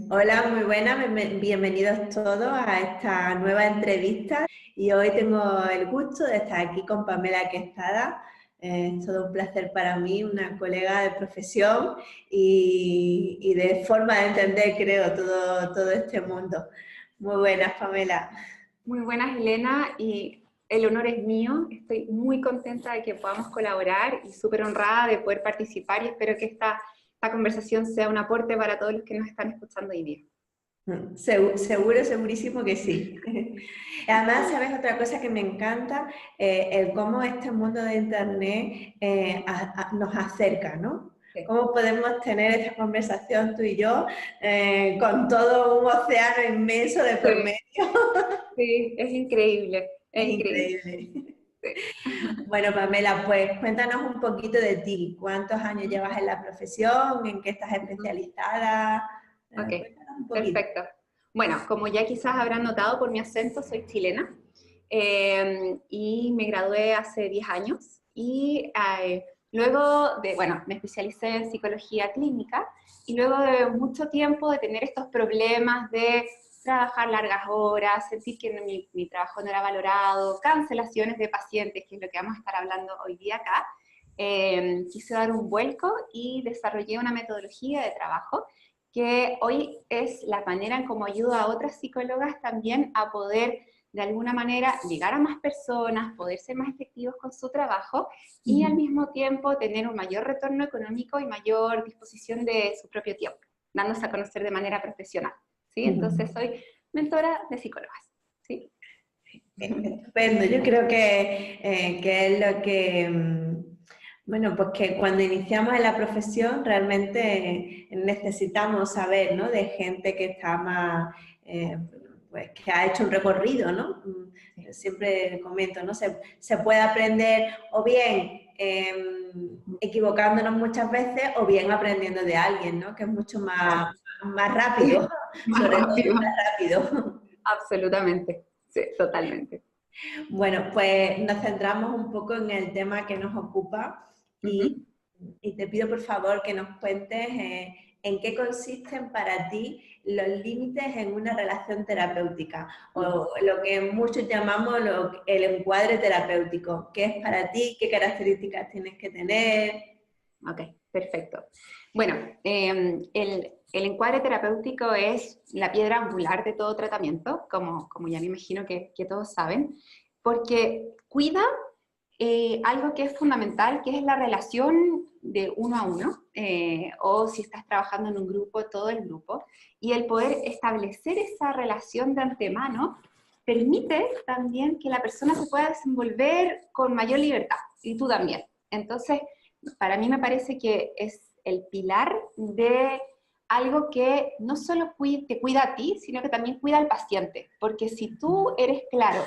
Hola, muy buenas, bienvenidos todos a esta nueva entrevista y hoy tengo el gusto de estar aquí con Pamela Quesada. Es todo un placer para mí, una colega de profesión y de forma de entender, creo, todo este mundo. Muy buenas, Pamela. Muy buenas, Elena, y el honor es mío. Estoy muy contenta de que podamos colaborar y súper honrada de poder participar y espero que esta conversación sea un aporte para todos los que nos están escuchando hoy día. Segurísimo que sí. Además, ¿sabes otra cosa que me encanta? El cómo este mundo de Internet nos acerca, ¿no? Sí, ¿Cómo podemos tener esta conversación tú y yo con todo un océano inmenso de por sí, medio? sí, es increíble, es Es increíble. increíble. Sí. Bueno, Pamela, pues cuéntanos un poquito de ti. ¿Cuántos años llevas en la profesión? ¿En qué estás especializada? Ok, Cuéntanos un poquito. perfecto. Bueno, como ya quizás habrán notado por mi acento, soy chilena y me gradué hace 10 años y luego bueno, me especialicé en psicología clínica y luego de mucho tiempo de tener estos problemas de trabajar largas horas, sentir que mi trabajo no era valorado, cancelaciones de pacientes, que es lo que vamos a estar hablando hoy día acá, quise dar un vuelco y desarrollé una metodología de trabajo que hoy es la manera en cómo ayuda a otras psicólogas también a poder de alguna manera llegar a más personas, poder ser más efectivos con su trabajo y al mismo tiempo tener un mayor retorno económico y mayor disposición de su propio tiempo, dándose a conocer de manera profesional, ¿sí? Entonces soy mentora de psicólogas, ¿sí? Estupendo, yo creo que es lo que, bueno, pues que cuando iniciamos en la profesión realmente necesitamos saber, ¿no? De gente que está más, pues que ha hecho un recorrido, ¿no? Siempre comento, ¿no? Se puede aprender o bien equivocándonos muchas veces o bien aprendiendo de alguien, ¿no? Que es mucho Claro. más rápido, Más sobre todo rápido. más rápido. Absolutamente, sí, totalmente. Bueno, pues nos centramos un poco en el tema que nos ocupa y, Uh-huh. y te pido por favor que nos cuentes en qué consisten para ti los límites en una relación terapéutica o lo que muchos llamamos el encuadre terapéutico. ¿Qué es para ti? ¿Qué características tienes que tener? Ok, perfecto. Bueno, el encuadre terapéutico es la piedra angular de todo tratamiento, como ya me imagino que todos saben, porque cuida algo que es fundamental, que es la relación de uno a uno, o si estás trabajando en un grupo, todo el grupo, y el poder establecer esa relación de antemano permite también que la persona se pueda desenvolver con mayor libertad, y tú también. Entonces, para mí me parece que es el pilar de algo que no solo te cuida a ti, sino que también cuida al paciente, porque si tú eres claro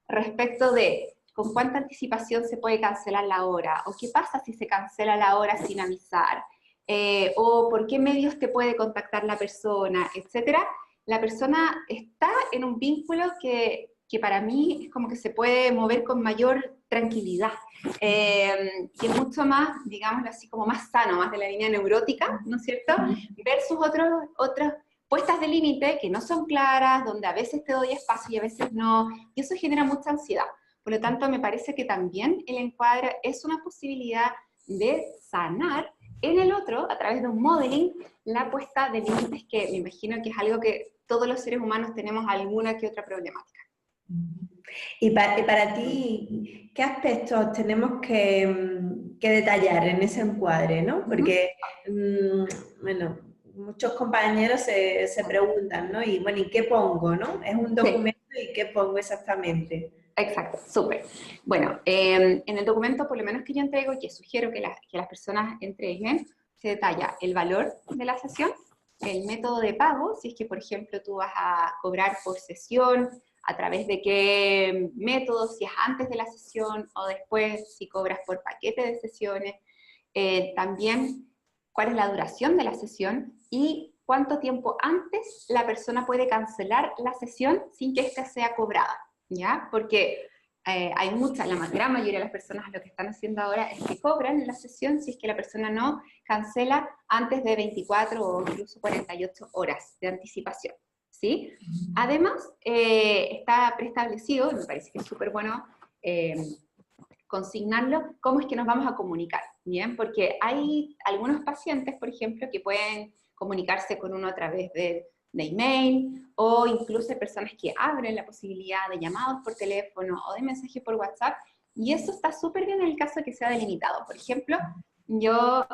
respecto de con cuánta anticipación se puede cancelar la hora, o qué pasa si se cancela la hora sin avisar, o por qué medios te puede contactar la persona, etcétera, la persona está en un vínculo que para mí es como que se puede mover con mayor tranquilidad, que es mucho más, digámoslo así, como más sano, más de la línea neurótica, ¿no es cierto? Versus otras puestas de límite que no son claras, donde a veces te doy espacio y a veces no, y eso genera mucha ansiedad. Por lo tanto, me parece que también el encuadre es una posibilidad de sanar en el otro, a través de un modeling, la puesta de límites, que me imagino que es algo que todos los seres humanos tenemos alguna que otra problemática. Y para ti, ¿qué aspectos tenemos que detallar en ese encuadre, ¿no? Porque, bueno, muchos compañeros se preguntan, ¿no? Y bueno, ¿y qué pongo, no? Es un Sí, documento y ¿qué pongo exactamente? exacto, súper. Bueno, en el documento, por lo menos que yo entrego y que sugiero que las personas entreguen, se detalla el valor de la sesión, el método de pago, si es que, por ejemplo, tú vas a cobrar por sesión, a través de qué método, si es antes de la sesión o después, si cobras por paquete de sesiones, también cuál es la duración de la sesión y cuánto tiempo antes la persona puede cancelar la sesión sin que ésta sea cobrada. ¿Ya? Porque hay muchas, la gran mayoría de las personas lo que están haciendo ahora es que cobran la sesión si es que la persona no cancela antes de 24 o incluso 48 horas de anticipación, ¿sí? Además, está preestablecido, me parece que es súper bueno consignarlo, cómo es que nos vamos a comunicar, ¿bien? Porque hay algunos pacientes, por ejemplo, que pueden comunicarse con uno a través de email, o incluso hay personas que abren la posibilidad de llamados por teléfono o de mensajes por WhatsApp, y eso está súper bien en el caso que sea delimitado. Por ejemplo, yo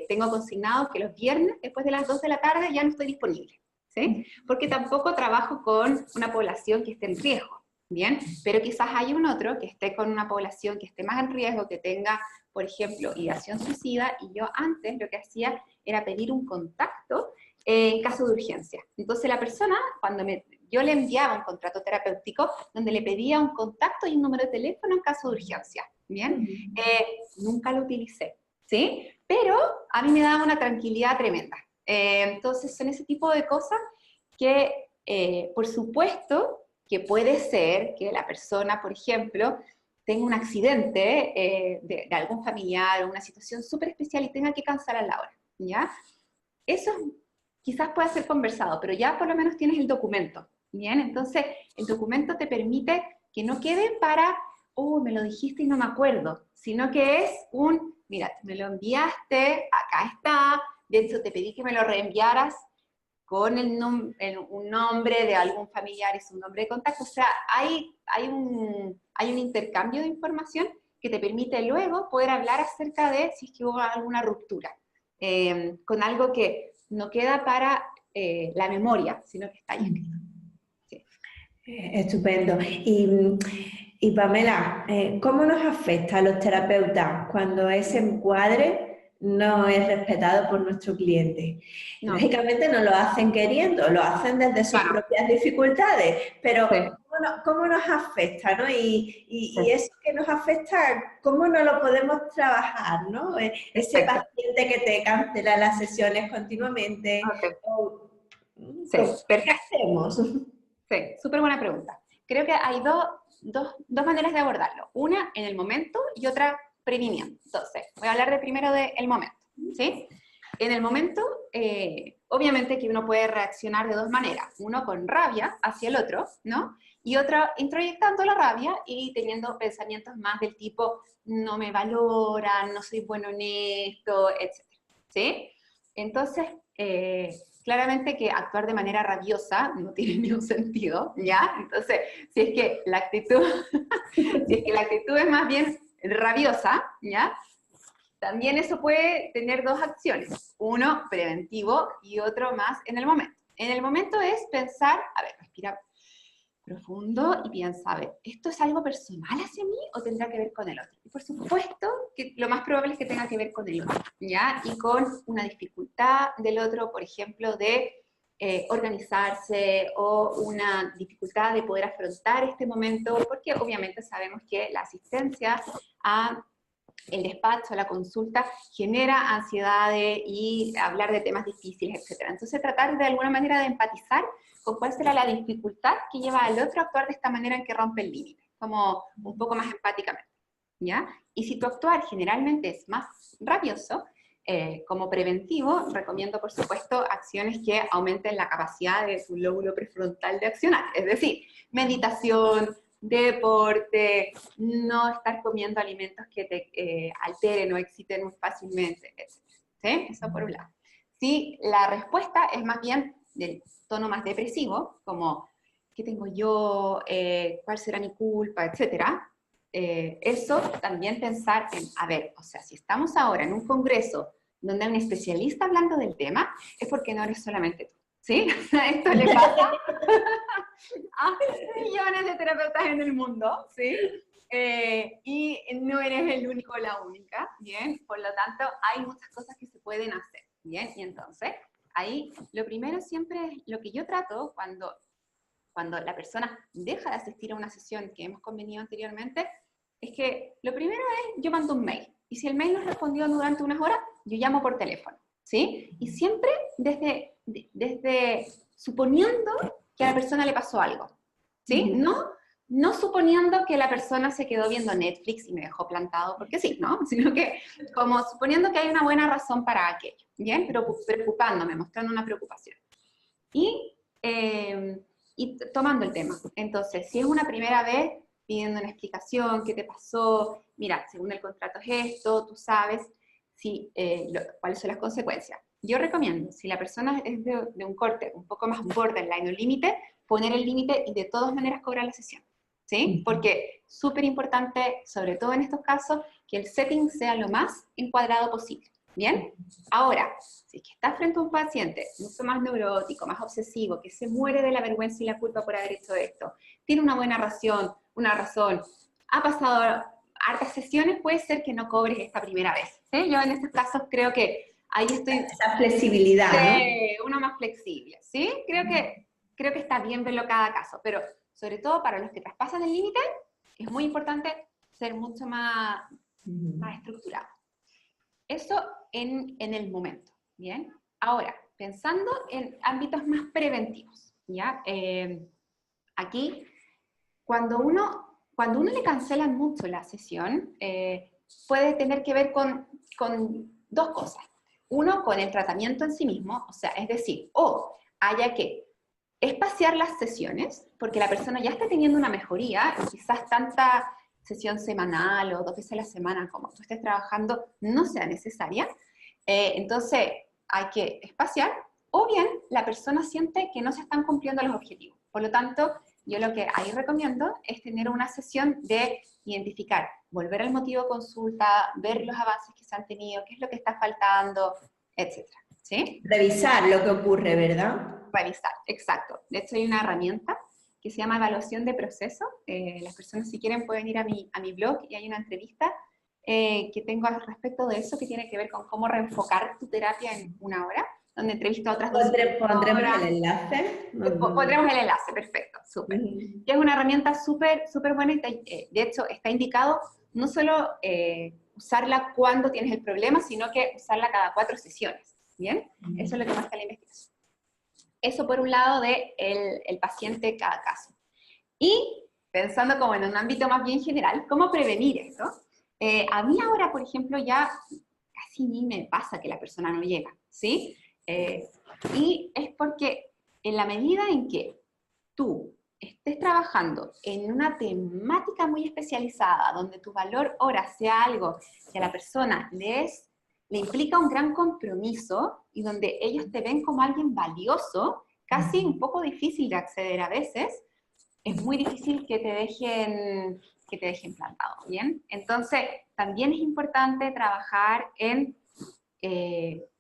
tengo consignado que los viernes, después de las 2 de la tarde, ya no estoy disponible, ¿sí? Porque tampoco trabajo con una población que esté en riesgo, ¿bien? Pero quizás hay un otro que esté con una población que esté más en riesgo, que tenga, por ejemplo, ideación suicida, y yo antes lo que hacía era pedir un contacto en caso de urgencia. Entonces la persona, cuando yo le enviaba un contrato terapéutico donde le pedía un contacto y un número de teléfono en caso de urgencia, ¿bien? Nunca lo utilicé, ¿sí? Pero a mí me daba una tranquilidad tremenda. Entonces son ese tipo de cosas que, por supuesto, que puede ser que la persona, por ejemplo, tenga un accidente de algún familiar o una situación súper especial y tenga que cancelar la hora, ¿ya? Eso quizás pueda ser conversado, pero ya por lo menos tienes el documento, ¿bien? Entonces, el documento te permite que no quede para, me lo dijiste y no me acuerdo, sino que es mira, me lo enviaste, acá está, de hecho te pedí que me lo reenviaras con un nombre de algún familiar y su nombre de contacto. O sea, hay un intercambio de información que te permite luego poder hablar acerca de si es que hubo alguna ruptura, con algo que no queda para la memoria, sino que está ahí escrito. Sí. Estupendo. Y Pamela, ¿cómo nos afecta a los terapeutas cuando ese encuadre no es respetado por nuestro cliente? No. Lógicamente no lo hacen queriendo, lo hacen desde sus propias dificultades, pero Sí. ¿cómo nos afecta, ¿no? Y Sí. eso que nos afecta, ¿cómo no lo podemos trabajar, ¿no? Ese paciente que te cancela las sesiones continuamente. Okay. ¿Qué hacemos? Sí, súper buena pregunta. Creo que hay dos maneras de abordarlo. Una en el momento y otra previniendo. Entonces, voy a hablar primero del momento, ¿sí? En el momento, obviamente que uno puede reaccionar de dos maneras. Uno con rabia hacia el otro, ¿no? Y otra introyectando la rabia y teniendo pensamientos más del tipo, no me valoran, no soy bueno en esto, etc. ¿Sí? Entonces, claramente que actuar de manera rabiosa no tiene ni un sentido, ¿ya? Entonces, si es que la actitud es más bien rabiosa, ¿ya? También eso puede tener dos acciones, uno preventivo y otro más en el momento. En el momento es pensar, a ver, respira profundo y piensa, a ver, ¿esto es algo personal hacia mí o tendrá que ver con el otro? Y por supuesto que lo más probable es que tenga que ver con el otro, ¿ya? Y con una dificultad del otro, por ejemplo, de organizarse o una dificultad de poder afrontar este momento, porque obviamente sabemos que la asistencia a el despacho, la consulta, genera ansiedades y hablar de temas difíciles, etc. Entonces, tratar de alguna manera de empatizar con cuál será la dificultad que lleva al otro a actuar de esta manera en que rompe el límite, como un poco más empáticamente, ¿ya? Y si tu actuar generalmente es más rabioso, como preventivo, recomiendo, por supuesto, acciones que aumenten la capacidad de tu lóbulo prefrontal de accionar, es decir, meditación, deporte, no estar comiendo alimentos que te alteren o exciten muy fácilmente, etc. ¿Sí? Eso por un lado. Si la respuesta es más bien del tono más depresivo, como ¿qué tengo yo? ¿Cuál será mi culpa? Etcétera. Eso también pensar en, a ver, o sea, si estamos ahora en un congreso donde hay un especialista hablando del tema, es porque no eres solamente tú. ¿Sí? Esto le pasa a millones de terapeutas en el mundo, ¿sí? Y no eres el único o la única, ¿bien? Por lo tanto, hay muchas cosas que se pueden hacer, ¿bien? Y entonces, ahí, lo primero siempre es lo que yo trato cuando la persona deja de asistir a una sesión que hemos convenido anteriormente, es que lo primero es, yo mando un mail, y si el mail no respondió durante unas horas, yo llamo por teléfono, ¿sí? Y siempre desde suponiendo que a la persona le pasó algo, ¿sí? No no suponiendo que la persona se quedó viendo Netflix y me dejó plantado porque sí, ¿no? Sino que como suponiendo que hay una buena razón para aquello, ¿bien? Pero preocupándome, mostrando una preocupación. Y tomando el tema. Entonces, si es una primera vez, pidiendo una explicación, qué te pasó, mira, según el contrato es esto, tú sabes si, cuáles son las consecuencias. Yo recomiendo, si la persona es de un corte un poco más borderline o límite, poner el límite y de todas maneras cobrar la sesión, ¿sí? Porque súper importante, sobre todo en estos casos, que el setting sea lo más encuadrado posible, ¿bien? Ahora, si es que estás frente a un paciente mucho más neurótico, más obsesivo, que se muere de la vergüenza y la culpa por haber hecho esto, tiene una buena razón, ha pasado hartas sesiones, puede ser que no cobres esta primera vez, ¿sí? Yo en estos casos creo que ahí estoy... Esa flexibilidad, ¿no? Uno más flexible, ¿sí? Creo que está bien verlo cada caso, pero sobre todo para los que traspasan el límite, es muy importante ser mucho más estructurado. Eso en el momento, ¿bien? Ahora, pensando en ámbitos más preventivos, ¿ya? Aquí, cuando uno le cancela mucho la sesión, puede tener que ver con dos cosas. Uno, con el tratamiento en sí mismo, o sea, es decir, haya que espaciar las sesiones, porque la persona ya está teniendo una mejoría, y quizás tanta sesión semanal o 2 veces a la semana como tú estés trabajando no sea necesaria, entonces hay que espaciar, o bien la persona siente que no se están cumpliendo los objetivos. Por lo tanto, yo lo que ahí recomiendo es tener una sesión de identificar, volver al motivo de consulta, ver los avances que se han tenido, qué es lo que está faltando, etcétera, ¿sí? Revisar lo que ocurre, ¿verdad? Revisar, exacto. De hecho, hay una herramienta que se llama evaluación de proceso. Las personas, si quieren, pueden ir a mi blog y hay una entrevista que tengo al respecto de eso, que tiene que ver con cómo reenfocar tu terapia en 1 hora, donde entrevisto a otras dos Pondremos el enlace. Pondremos el enlace, perfecto, súper. Que es una herramienta súper buena y de hecho está indicado no solo usarla cuando tienes el problema, sino que usarla cada 4 sesiones, ¿bien? Eso es lo que marca la investigación. Eso por un lado de el paciente cada caso. Y pensando como en un ámbito más bien general, ¿cómo prevenir esto? A mí ahora, por ejemplo, ya casi ni me pasa que la persona no llega, ¿sí? Y es porque en la medida en que tú estés trabajando en una temática muy especializada, donde tu valor hora sea algo que a la persona le implica un gran compromiso y donde ellos te ven como alguien valioso, casi un poco difícil de acceder a veces, es muy difícil que te dejen plantado, ¿bien? Entonces, también es importante trabajar en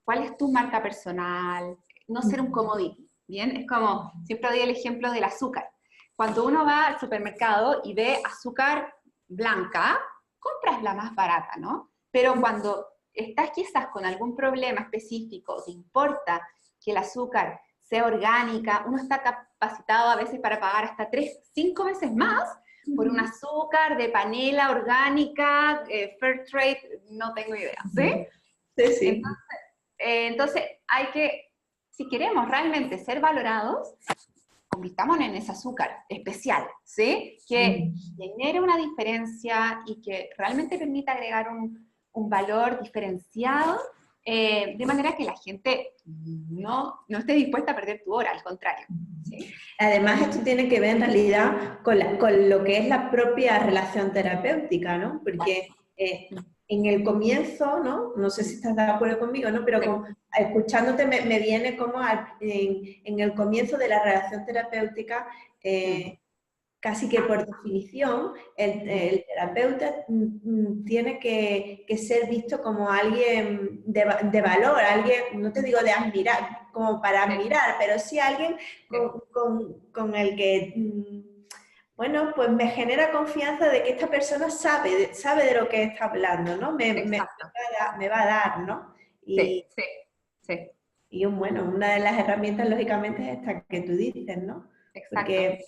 cuál es tu marca personal, no ser un commodity, ¿bien? Es como, siempre doy el ejemplo del azúcar. Cuando uno va al supermercado y ve azúcar blanca, compras la más barata, ¿no? Pero cuando estás quizás con algún problema específico, te importa que el azúcar sea orgánica, uno está capacitado a veces para pagar hasta 3, 5 veces más por un azúcar de panela orgánica, fair trade, no tengo idea, ¿sí? Sí, sí. Entonces hay que, si queremos realmente ser valorados, convirtámonos en ese azúcar especial, ¿sí? Que genere una diferencia y que realmente permita agregar un valor diferenciado, de manera que la gente no esté dispuesta a perder tu hora, al contrario, ¿sí? Además, esto tiene que ver en realidad con lo que es la propia relación terapéutica, ¿no? Porque en el comienzo, ¿no? No sé si estás de acuerdo conmigo, ¿no? Pero escuchándote me viene como en el comienzo de la relación terapéutica, casi que por definición, el terapeuta tiene que ser visto como alguien de valor, alguien, no te digo de admirar, como para admirar, pero sí alguien con el que, bueno, pues me genera confianza de que esta persona sabe de lo que está hablando, ¿no? Me va a dar, ¿no? Y, sí. Y bueno, una de las herramientas, lógicamente, es esta que tú dices, ¿no? Exacto. Porque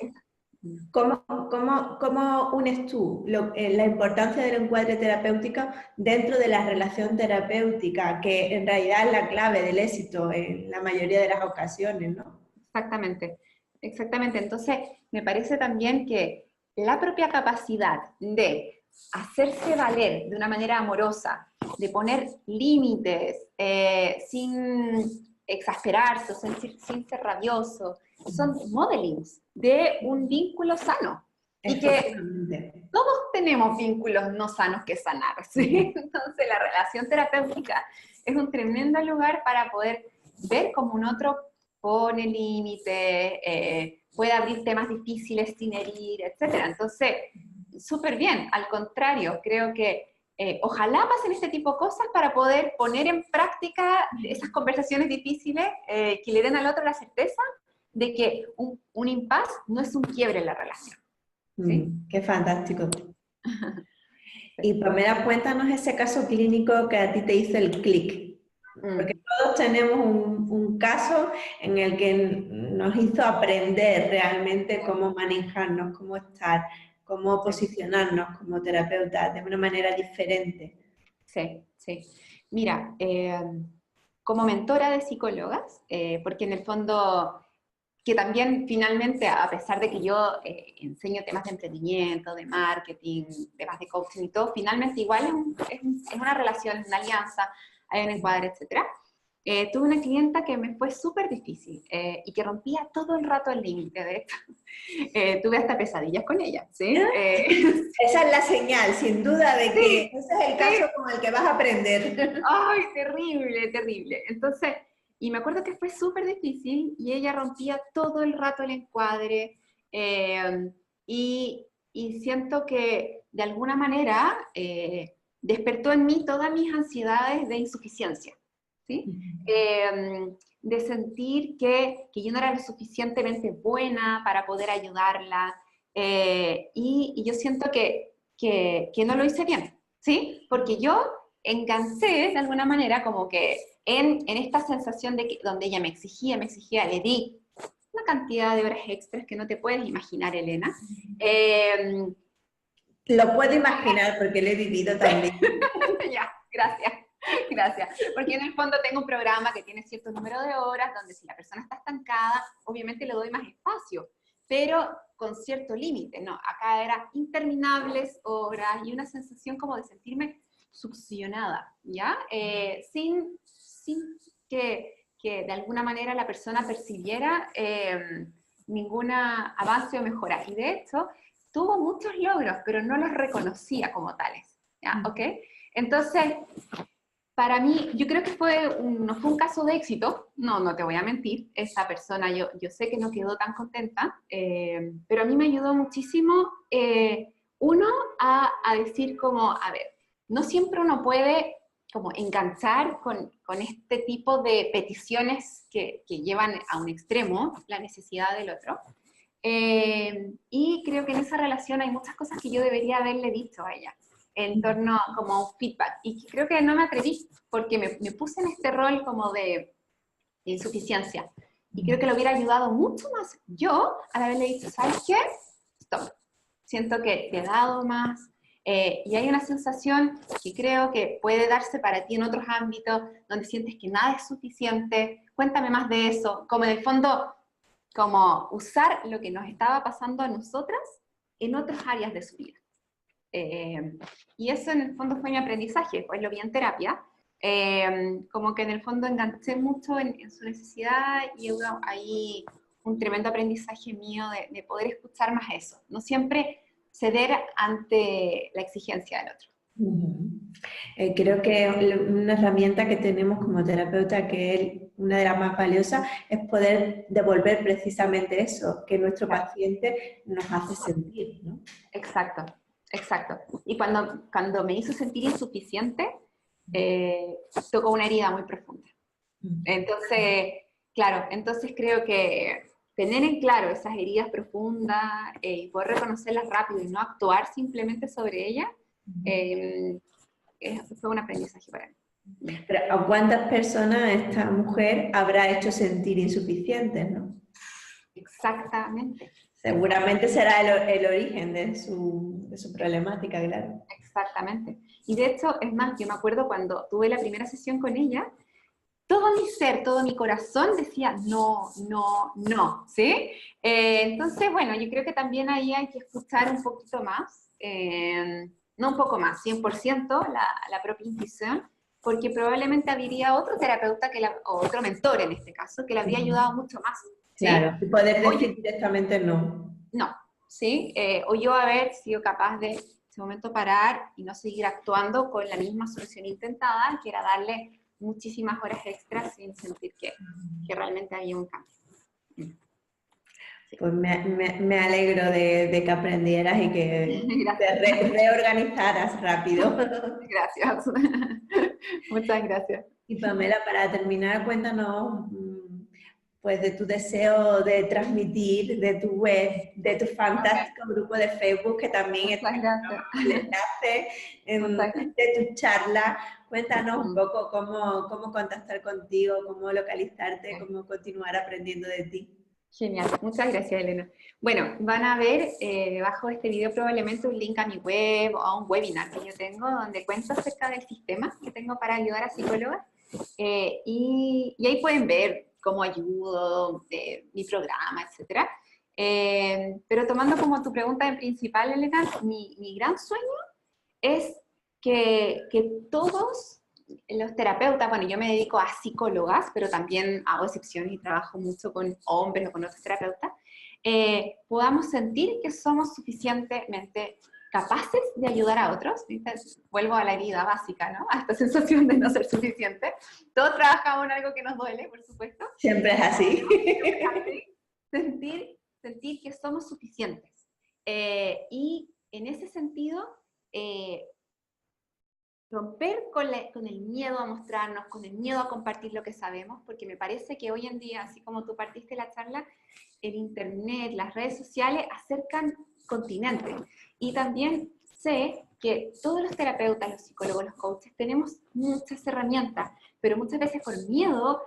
¿cómo unes tú la importancia del encuadre terapéutico dentro de la relación terapéutica, que en realidad es la clave del éxito en la mayoría de las ocasiones, ¿no? Exactamente. Entonces, me parece también que la propia capacidad de hacerse valer de una manera amorosa, de poner límites sin exasperarse, sin ser rabioso, son modelings de un vínculo sano. Y que todos tenemos vínculos no sanos que sanar, ¿sí? Entonces la relación terapéutica es un tremendo lugar para poder ver cómo un otro pone límites, puede abrir temas difíciles sin herir, etc. Entonces, súper bien, al contrario, creo que ojalá pasen este tipo de cosas para poder poner en práctica esas conversaciones difíciles que le den al otro la certeza de que un impasse no es un quiebre en la relación. ¿Sí? Qué fantástico. Y Pamela, cuéntanos ese caso clínico que a ti te hizo el clic. Porque todos tenemos un caso en el que nos hizo aprender realmente cómo manejarnos, cómo estar, cómo posicionarnos como terapeutas de una manera diferente. Sí, sí. Mira, como mentora de psicólogas, porque en el fondo, que también finalmente, a pesar de que yo enseño temas de emprendimiento, de marketing, temas de coaching y todo, finalmente igual es una relación, es una alianza, hay un encuadre, etc. Tuve una clienta que me fue súper difícil y que rompía todo el rato el límite. De hecho, tuve hasta pesadillas con ella, ¿sí? Esa es la señal, sin duda, de que sí, ese es el caso con el que vas a aprender. ¡Ay, terrible, terrible! Entonces, y me acuerdo que fue súper difícil y ella rompía todo el rato el encuadre y siento que de alguna manera despertó en mí todas mis ansiedades de insuficiencia, ¿sí? De sentir que yo no era lo suficientemente buena para poder ayudarla y yo siento que no lo hice bien, ¿sí? Porque yo enganché de alguna manera como que en esta sensación de que donde ella me exigía, le di una cantidad de horas extras que no te puedes imaginar, Elena. Lo puedo imaginar porque lo he vivido también. Ya, gracias. Gracias. Porque en el fondo tengo un programa que tiene cierto número de horas, donde si la persona está estancada, obviamente le doy más espacio, pero con cierto límite, ¿no? Acá era interminables horas y una sensación como de sentirme succionada, ¿ya? Sin que de alguna manera la persona percibiera ningún avance o mejora. Y de hecho, tuvo muchos logros, pero no los reconocía como tales, ¿ya? ¿Ok? Entonces, para mí, yo creo que no fue un caso de éxito, no te voy a mentir, esa persona yo sé que no quedó tan contenta, pero a mí me ayudó muchísimo, uno, a decir como, a ver, no siempre uno puede como enganchar con este tipo de peticiones que llevan a un extremo la necesidad del otro, y creo que en esa relación hay muchas cosas que yo debería haberle dicho a ella en torno como a un feedback, y creo que no me atreví porque me puse en este rol como de insuficiencia, y creo que le hubiera ayudado mucho más yo al haberle dicho, ¿sabes qué? Stop, siento que te he dado más, y hay una sensación que creo que puede darse para ti en otros ámbitos, donde sientes que nada es suficiente, cuéntame más de eso, como en el fondo, como usar lo que nos estaba pasando a nosotras en otras áreas de su vida. Y eso en el fondo fue mi aprendizaje, pues lo vi en terapia, como que en el fondo enganché mucho en su necesidad y hubo ahí un tremendo aprendizaje mío de poder escuchar más eso, no siempre ceder ante la exigencia del otro. Creo que una herramienta que tenemos como terapeuta, que es una de las más valiosas, es poder devolver precisamente eso que nuestro paciente nos hace sentir, ¿no? Exacto. Exacto. Y cuando me hizo sentir insuficiente, tocó una herida muy profunda. Entonces, claro, entonces creo que tener en claro esas heridas profundas y poder reconocerlas rápido y no actuar simplemente sobre ellas, fue un aprendizaje para mí. Pero ¿a cuántas personas esta mujer habrá hecho sentir insuficientes, no? Exactamente. Seguramente será el origen de su problemática, claro. Exactamente. Y de hecho, es más, yo me acuerdo cuando tuve la primera sesión con ella, todo mi ser, todo mi corazón decía no, no, no, ¿sí? Entonces, bueno, yo creo que también ahí hay que escuchar un poquito más, no un poco más, 100% la propia intuición, porque probablemente habría otro terapeuta, o otro mentor en este caso, que le habría ayudado mucho más, ¿sí? Claro, y poder decir directamente no. No, ¿sí? O yo haber sido capaz de, en ese momento, parar y no seguir actuando con la misma solución intentada, que era darle muchísimas horas extras sin sentir que realmente había un cambio. Sí. Pues me alegro de que aprendieras y que te reorganizaras rápido. Gracias. Muchas gracias. Y Pamela, para terminar, cuéntanos pues de tu deseo de transmitir, de tu web, de tu fantástico grupo de Facebook, que también está en el enlace, de tu charla. Cuéntanos un poco cómo contactar contigo, cómo localizarte, cómo continuar aprendiendo de ti. Genial, muchas gracias, Elena. Bueno, van a ver debajo de este video probablemente un link a mi web o a un webinar que yo tengo donde cuento acerca del sistema que tengo para ayudar a psicólogas y ahí pueden ver cómo ayudo, mi programa, etc. Pero tomando como tu pregunta en principal, Elena, mi gran sueño es que todos los terapeutas, bueno, yo me dedico a psicólogas, pero también hago excepciones y trabajo mucho con hombres o con otros terapeutas, podamos sentir que somos suficientemente capaces de ayudar a otros. Entonces, vuelvo a la herida básica, ¿no? A esta sensación de no ser suficiente. Todos trabajamos en algo que nos duele, por supuesto. Siempre es así. Sentir que somos suficientes. Y en ese sentido, romper con el miedo a mostrarnos, con el miedo a compartir lo que sabemos, porque me parece que hoy en día, así como tú partiste la charla, el internet, las redes sociales acercan continentes. Y también sé que todos los terapeutas, los psicólogos, los coaches, tenemos muchas herramientas, pero muchas veces por miedo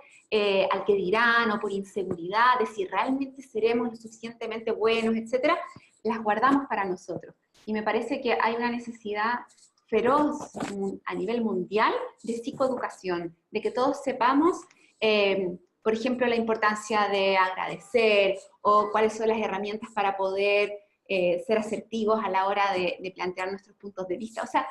al que dirán o por inseguridad de si realmente seremos lo suficientemente buenos, etcétera, las guardamos para nosotros. Y me parece que hay una necesidad feroz a nivel mundial de psicoeducación, de que todos sepamos, por ejemplo, la importancia de agradecer o cuáles son las herramientas para poder ser asertivos a la hora de plantear nuestros puntos de vista. O sea,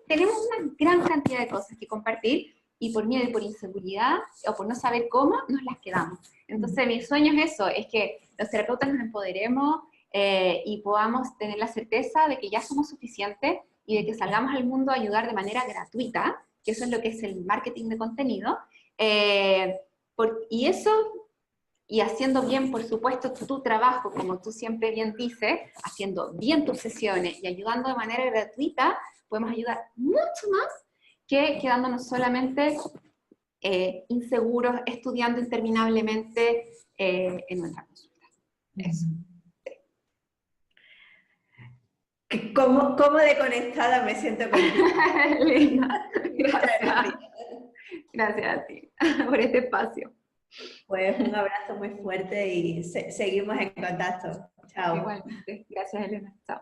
tenemos una gran cantidad de cosas que compartir y por miedo y por inseguridad o por no saber cómo, nos las quedamos. Entonces, mi sueño es eso, es que los terapeutas nos empoderemos y podamos tener la certeza de que ya somos suficientes y de que salgamos al mundo a ayudar de manera gratuita, que eso es lo que es el marketing de contenido, y eso, y haciendo bien, por supuesto, tu trabajo, como tú siempre bien dices, haciendo bien tus sesiones y ayudando de manera gratuita, podemos ayudar mucho más que quedándonos solamente inseguros, estudiando interminablemente en nuestra consulta. Eso. ¿Cómo de conectada me siento contigo? Linda, gracias. Gracias a ti por este espacio. Pues un abrazo muy fuerte y seguimos en contacto. Chao. Igualmente. Gracias, Elena. Chao.